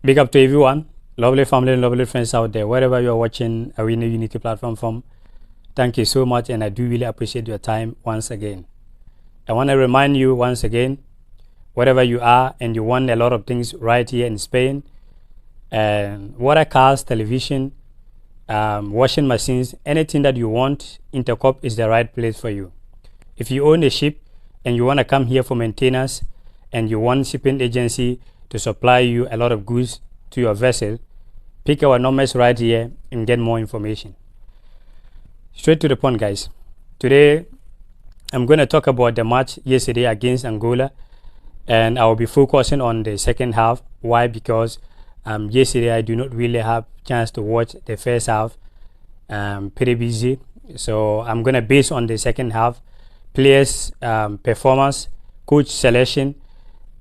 Big up to everyone, lovely family and lovely friends out there, wherever you are watching Awini Unity platform from. Thank you so much, and I do really appreciate your time once again. I want to remind you once again, wherever you are and you want a lot of things right here in Spain, and water cars, television, washing machines, anything that you want, Intercop is the right place for you. If you own a ship and you want to come here for maintenance and you want shipping agency to supply you a lot of goods to your vessel, pick our numbers right here and get more information. Straight to the point, guys. Today I'm going to talk about the match yesterday against Angola, and I will be focusing on the second half. Why? Because yesterday I do not really have chance to watch the first half. Pretty busy, so I'm going to base on the second half, players performance, coach selection.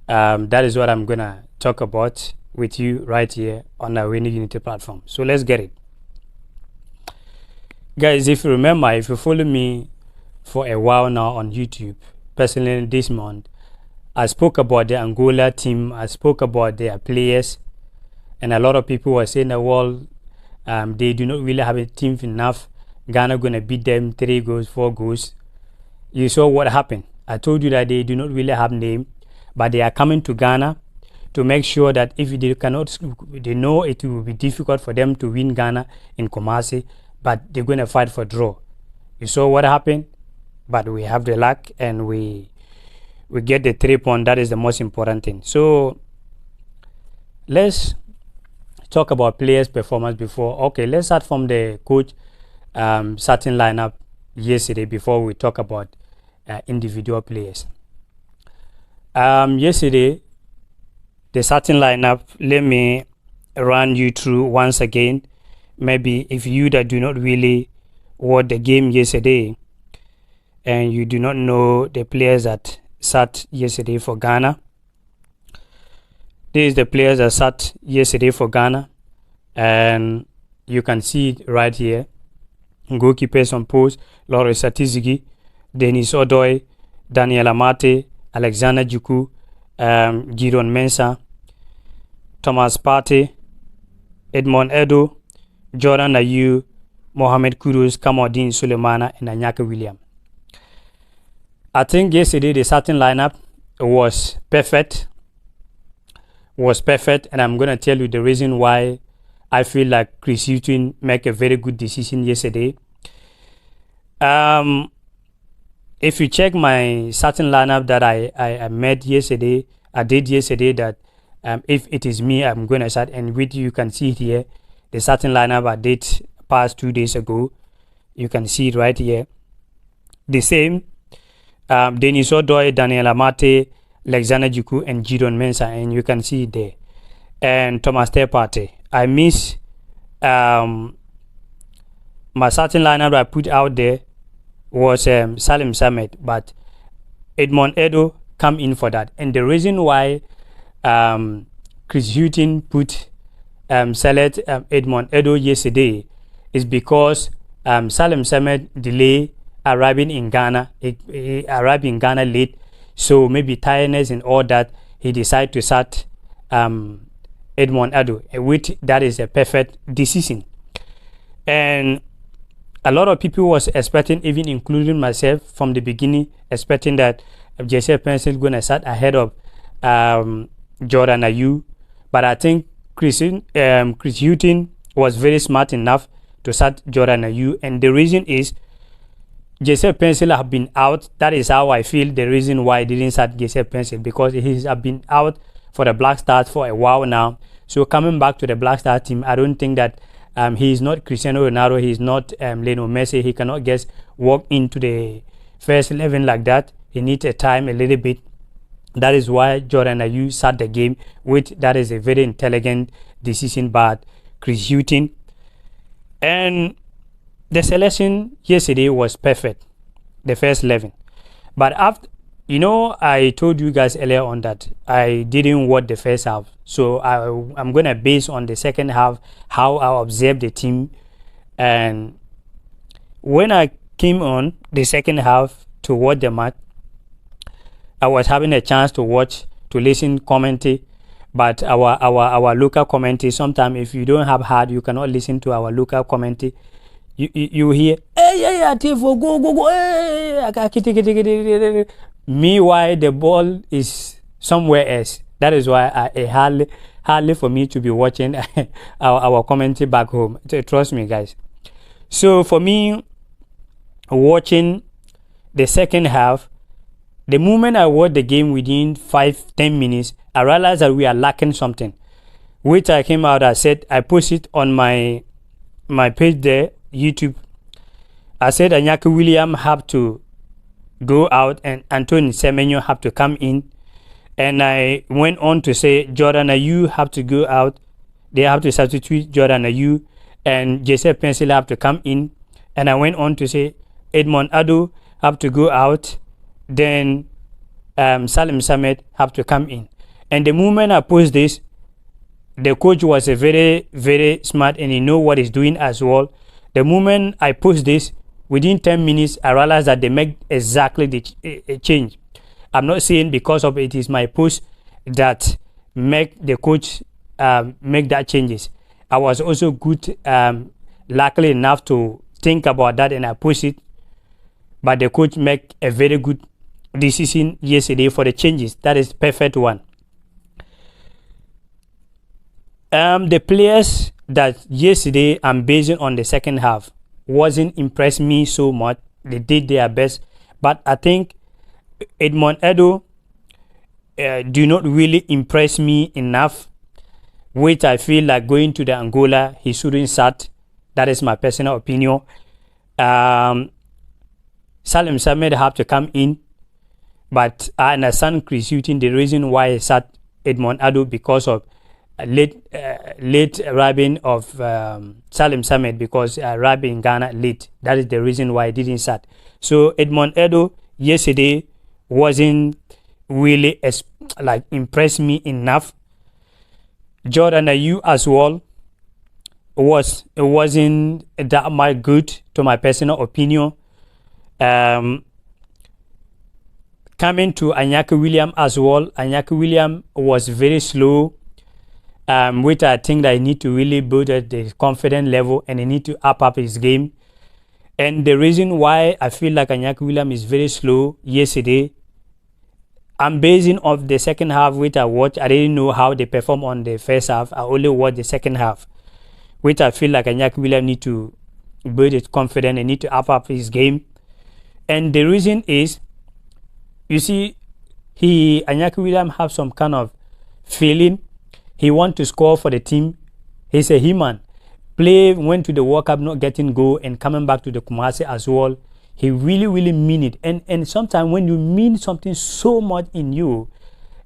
That is what I'm going to talk about with you right here on our Awini Unity platform. So let's get it. Guys, if you remember, if you follow me for a while now on YouTube, personally this month, I spoke about the Angola team, I spoke about their players, and a lot of people were saying that, well, they do not really have a team enough. Ghana going to beat them 3 goals, 4 goals. You saw what happened. I told you that they do not really have name, but they are coming to Ghana to make sure that if they cannot, they know it will be difficult for them to win Ghana in Kumasi, but they're going to fight for draw. You saw what happened, but we have the luck and we get the 3 points. That is the most important thing. So let's talk about players' performance before. Okay, let's start from the coach starting lineup yesterday before we talk about individual players. Yesterday, the starting lineup, let me run you through once again. Maybe if you that do not really watch the game yesterday and you do not know the players that sat yesterday for Ghana, this is the players that sat yesterday for Ghana, and you can see it right here. Goalkeepers on post: Lawrence Satizigi, Denis Odoi, Daniel Amate, Alexander Juku, Gideon Mensah, Thomas Partey, Edmond Edo, Jordan Ayew, Mohamed Kudus, Kamaldeen Sulemana, and Anyaka William. I think yesterday the starting lineup was perfect. And I'm going to tell you the reason why I feel like Chris Hughton made a very good decision yesterday. If you check my starting lineup that I made yesterday, I did yesterday, that if it is me, I'm going to start, and with you can see it here, the starting lineup I did past 2 days ago. You can see it right here. The same, Denis Odoi, Daniel Amate, Alexander Juku, and Gideon Mensah, and you can see it there. And Thomas Partey. I miss my starting lineup that I put out there was Salim Samet, but Edmond Edo come in for that. And the reason why Chris Hughton put select Edmond Edo yesterday is because Salim Samet delay arriving in Ghana. He arrived in Ghana late, so maybe tiredness and all that, he decided to start Edmond Edo, which that is a perfect decision. And a lot of people was expecting, even including myself from the beginning, expecting that Joseph Pencil going to start ahead of Jordan Ayew. But I think Chris Hughton was very smart enough to start Jordan Ayew, and the reason is Joseph Pencil have been out. That is how I feel the reason why I didn't start Joseph Pencil, because he has been out for the Black Stars for a while now. So coming back to the Black Star team, I don't think that he is not Cristiano Ronaldo, he is not Lionel Messi. He cannot just walk into the first 11 like that. He needs a time a little bit. That is why Jordan Ayew start the game, which that is a very intelligent decision by Chris Hughton. And the selection yesterday was perfect, the first 11. But after, you know, I told you guys earlier on that I didn't watch the first half. So I'm going to base on the second half, how I observed the team. And when I came on the second half to watch the match, I was having a chance to watch, to listen commentary. But our local commentary, sometimes if you don't have heart, you cannot listen to our local commentary. You hear, hey, Tifo, go, hey. Meanwhile, the ball is somewhere else. That is why it hardly for me to be watching our commentary back home. Trust me, guys. So for me, watching the second half, the moment I watched the game within 5-10 minutes, I realized that we are lacking something. Which I came out, I said, I posted on my page there, YouTube. I said Anyaki William have to go out and Anthony Semenyo have to come in. And I went on to say Jordan Ayew have to go out. They have to substitute Jordan Ayew, and Joseph Pencil have to come in. And I went on to say Edmond Ado have to go out. Then Salim Samet have to come in. And the moment I post this, the coach was a very, very smart and he know what he's doing as well. The moment I post this, within 10 minutes, I realized that they make exactly the change. I'm not saying because of it is my post that make the coach make that changes. I was also good, luckily enough to think about that and I push it. But the coach make a very good decision yesterday for the changes. That is perfect one. The players that yesterday I'm basing on the second half wasn't impressed me so much. They did their best, but I think Edmond Edo do not really impress me enough, which I feel like going to the Angola, he shouldn't start. That is my personal opinion. Salim Samed have to come in, but I understand Chris Hughton, the reason why he sat Edmond Edo because of late arriving of Salim Samed, because arrived in Ghana late. That is the reason why he didn't start. So Edmond Edo yesterday wasn't really impressed me enough. Jordan Ayew as well wasn't that much good to my personal opinion. Coming to Anyaki William as well, Anyaki William was very slow, which I think that he need to really build at the confidence level and he need to up his game. And the reason why I feel like Anyaki William is very slow yesterday, I'm basing off the second half which I watched. I didn't know how they perform on the first half. I only watched the second half, which I feel like Anyaki William need to build his confidence and need to up his game. And the reason is, you see, Anyaki William have some kind of feeling. He want to score for the team. He's a human. Went to the World Cup not getting goal and coming back to the Kumasi as well. He really, really mean it. And sometimes when you mean something so much in you,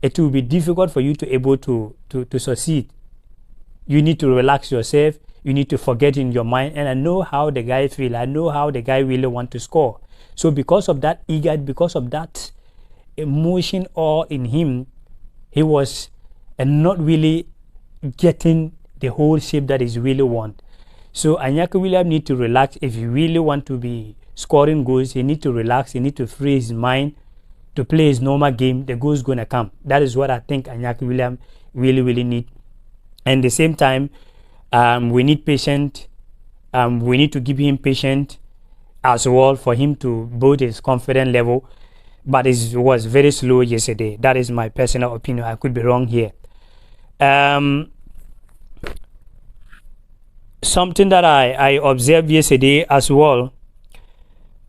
it will be difficult for you to able to succeed. You need to relax yourself. You need to forget in your mind. And I know how the guy feel. I know how the guy really want to score. So because of that because of that emotion all in him, he was not really getting the whole shape that he really want. So Anyaki William need to relax. If you really want to be scoring goals, he need to relax. He need to free his mind to play his normal game. The goals gonna come. That is what I think Anyaki William really, really need. And at the same time, we need patience. We need to give him patience as well for him to build his confidence level. But it was very slow yesterday. That is my personal opinion. I could be wrong here. Something that I observed yesterday as well,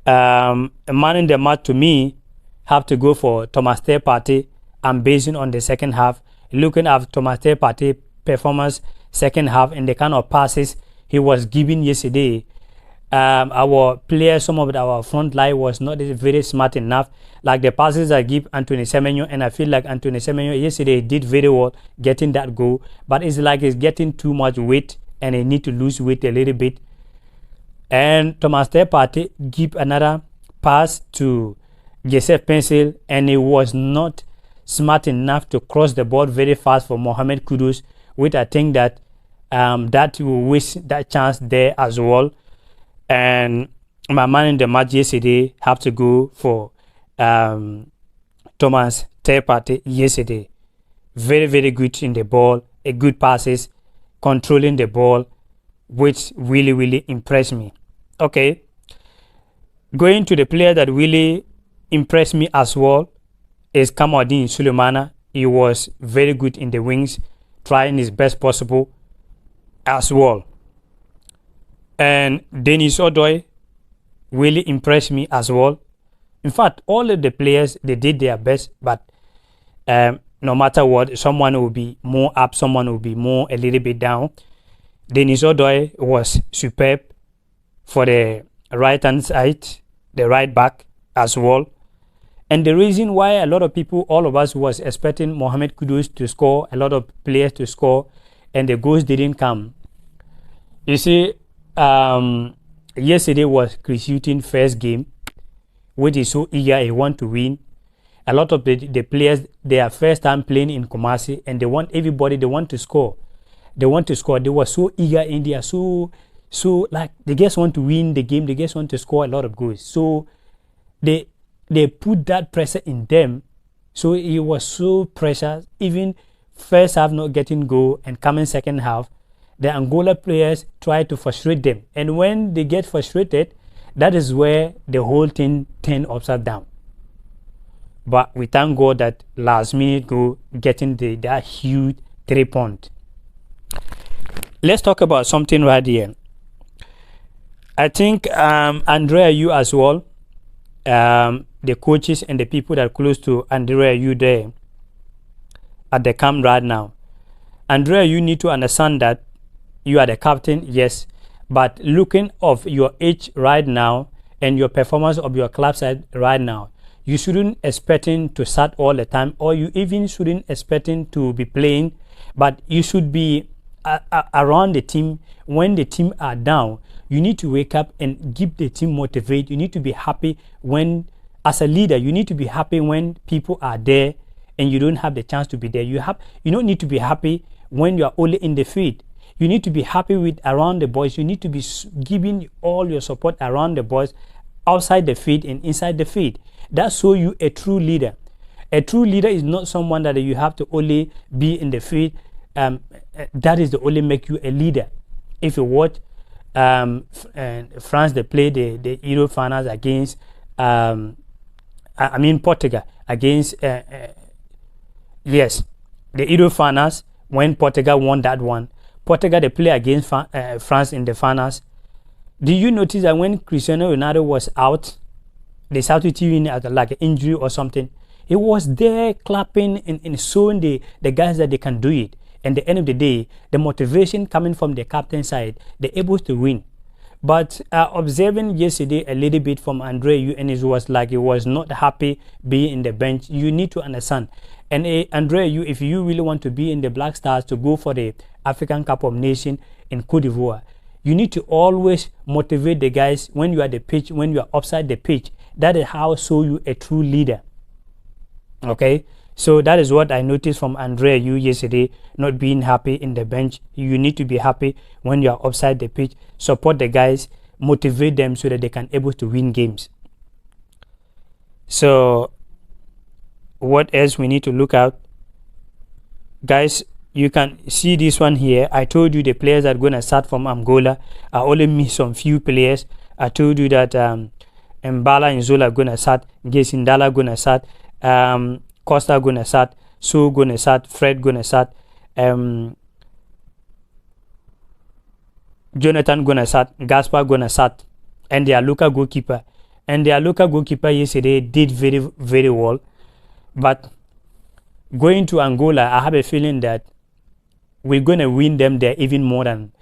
a man in the match to me have to go for Thomas Partey. I'm basing on the second half, looking at Thomas Partey performance second half and the kind of passes he was giving yesterday. Our players, some of our front line was not very smart enough. Like the passes I give Anthony Semenyo, and I feel like Anthony Semenyo yesterday did very well getting that goal, but it's like he's getting too much weight and he need to lose weight a little bit. And Thomas Partey give another pass to Joseph Pencil, and he was not smart enough to cross the board very fast for Mohamed Kudus, which I think that that will waste that chance there as well. And my man in the match yesterday have to go for Thomas Partey yesterday. very, very good in the ball, a good passes, controlling the ball, which really, really impressed me. Okay, going to the player that really impressed me as well is Kamaldeen Sulemana. He was very good in the wings, trying his best possible as well. And Dennis Odoi really impressed me as well. In fact, all of the players, they did their best, but no matter what, someone will be more up, someone will be more a little bit down. Dennis Odoi was superb for the right-hand side, the right back as well. And the reason why a lot of people, all of us, was expecting Mohamed Kudus to score, a lot of players to score, and the goals didn't come. You see, yesterday was Chris Hughton's first game, which is so eager, he want to win. A lot of the players, they are first time playing in Kumasi, and they want everybody, they want to score. They want to score. They were so eager in there, so like they just want to win the game, they just want to score a lot of goals. So they put that pressure in them. So it was so pressure, even first half not getting goal and coming second half, the Angola players try to frustrate them. And when they get frustrated, that is where the whole thing turned upside down. But we thank God that last minute goal, getting that huge 3 point. Let's talk about something right here. I think Andrea, you as well, the coaches and the people that are close to Andrea, you there at the camp right now. Andrea, you need to understand that you are the captain, yes, but looking of your age right now and your performance of your club side right now, you shouldn't expecting to start all the time, or you even shouldn't expecting to be playing, but you should be around the team. When the team are down, you need to wake up and keep the team motivated. You need to be happy when, as a leader, you need to be happy when people are there and you don't have the chance to be there. You don't need to be happy when you are only in the field. You need to be happy with around the boys. You need to be giving all your support around the boys, outside the field and inside the field. That shows you a true leader. A true leader is not someone that you have to only be in the field. That is the only make you a leader. If you watch France, they play the Euro finals against Portugal against yes, the Euro finals, when Portugal won that one. Portugal, they play against France in the finals. Do you notice that when Cristiano Ronaldo was out, they started to win at like an injury or something, he was there clapping and showing the guys that they can do it. And at the end of the day, the motivation coming from the captain side, they're able to win. But observing yesterday a little bit from Andre, and it was like he was not happy being in the bench. You need to understand. And Andre, if you really want to be in the Black Stars to go for the African Cup of Nations in Cote d'Ivoire, you need to always motivate the guys when you are at the pitch, when you are upside the pitch. That is how show you a true leader. Okay, so that is what I noticed from Andrea you yesterday, not being happy in the bench. You need to be happy when you are upside the pitch. Support the guys, motivate them so that they can able to win games. So what else we need to look at, guys? You can see this one here. I told you the players that are going to start from Angola. I only missed some few players. I told you that Mbala and Zola are going to start, Gesindala going to start, Costa going to start, Sue going to start, Fred going to start, Jonathan going to start, Gaspar going to start, and their local goalkeeper. And their local goalkeeper yesterday did very, very well. But going to Angola, I have a feeling that we're going to win them there even more than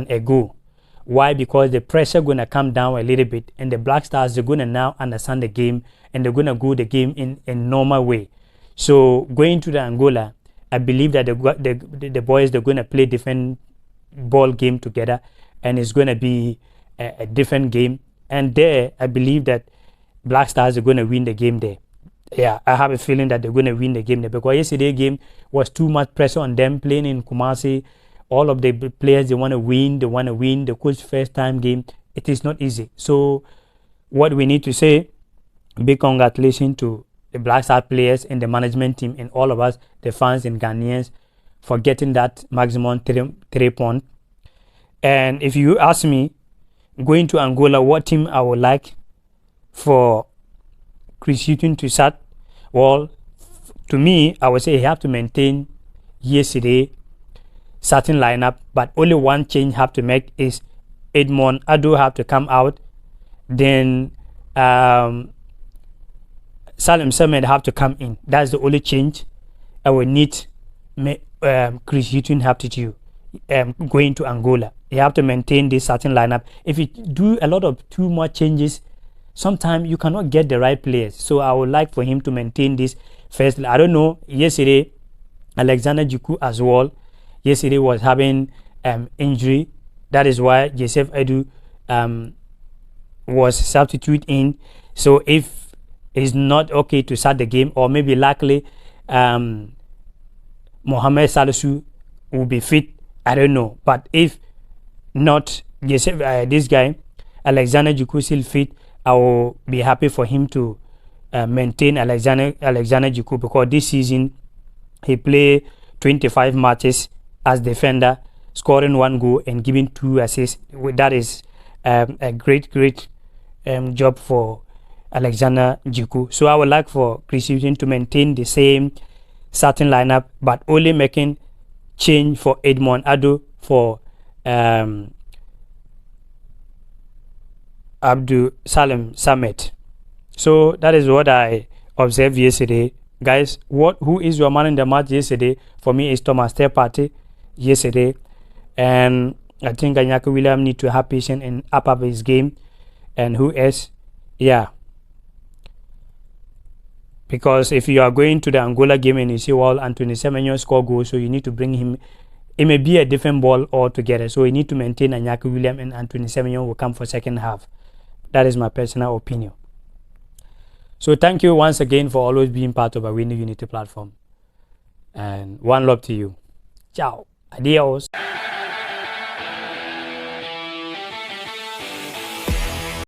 a goal. Why? Because the pressure going to come down a little bit, and the Black Stars, they're going to now understand the game, and they're going to go the game in a normal way. So going to the Angola, I believe that the boys, they're going to play different ball game together, and it's going to be a different game. And there, I believe that Black Stars are going to win the game there. Yeah, I have a feeling that they're going to win the game there, because yesterday's game was too much pressure on them playing in Kumasi. All of the players, they want to win. They want to win the coach first time game. It is not easy. So what we need to say, big congratulations to the Black Stars players and the management team and all of us, the fans and Ghanaians, for getting that maximum 3 point. And if you ask me, going to Angola, what team I would like for Chris Hughton to start? Well, to me, I would say he have to maintain yesterday starting lineup, but only one change have to make is Edmond Ado have to come out. Then Salim Samed have to come in. That's the only change I will need. Chris Hughton have to do going to Angola. You have to maintain this starting lineup. If you do a lot of too much changes, sometimes you cannot get the right players. So I would like for him to maintain this first. I don't know. Yesterday, Alexander Jiku as well. Yesterday was having injury. That is why Joseph Edu was substitute in. So if it's not okay to start the game, or maybe likely Mohamed Salisu will be fit, I don't know. But if not, Joseph, this guy Alexander Jiku still fit, I will be happy for him to maintain Alexander Jiku, because this season he played 25 matches as defender, scoring 1 goal and giving 2 assists. That is a great job for Alexander Jiku. So I would like for Chris Hughton to maintain the same starting lineup, but only making change for Edmond Ado for Abdul Salim Samet. So that is what I observed yesterday. Guys, who is your man in the match yesterday? For me, it's Thomas Partey yesterday. And I think Anyaka William need to have patience and up his game. And who else? Yeah. Because if you are going to the Angola game and you see, well, Anthony Semenyo score goals, so you need to bring him. It may be a different ball altogether. So you need to maintain Anyaka William, and Anthony Semenyo will come for second half. That is my personal opinion. So thank you once again for always being part of Awini Unity platform. And one love to you. Ciao. Adios.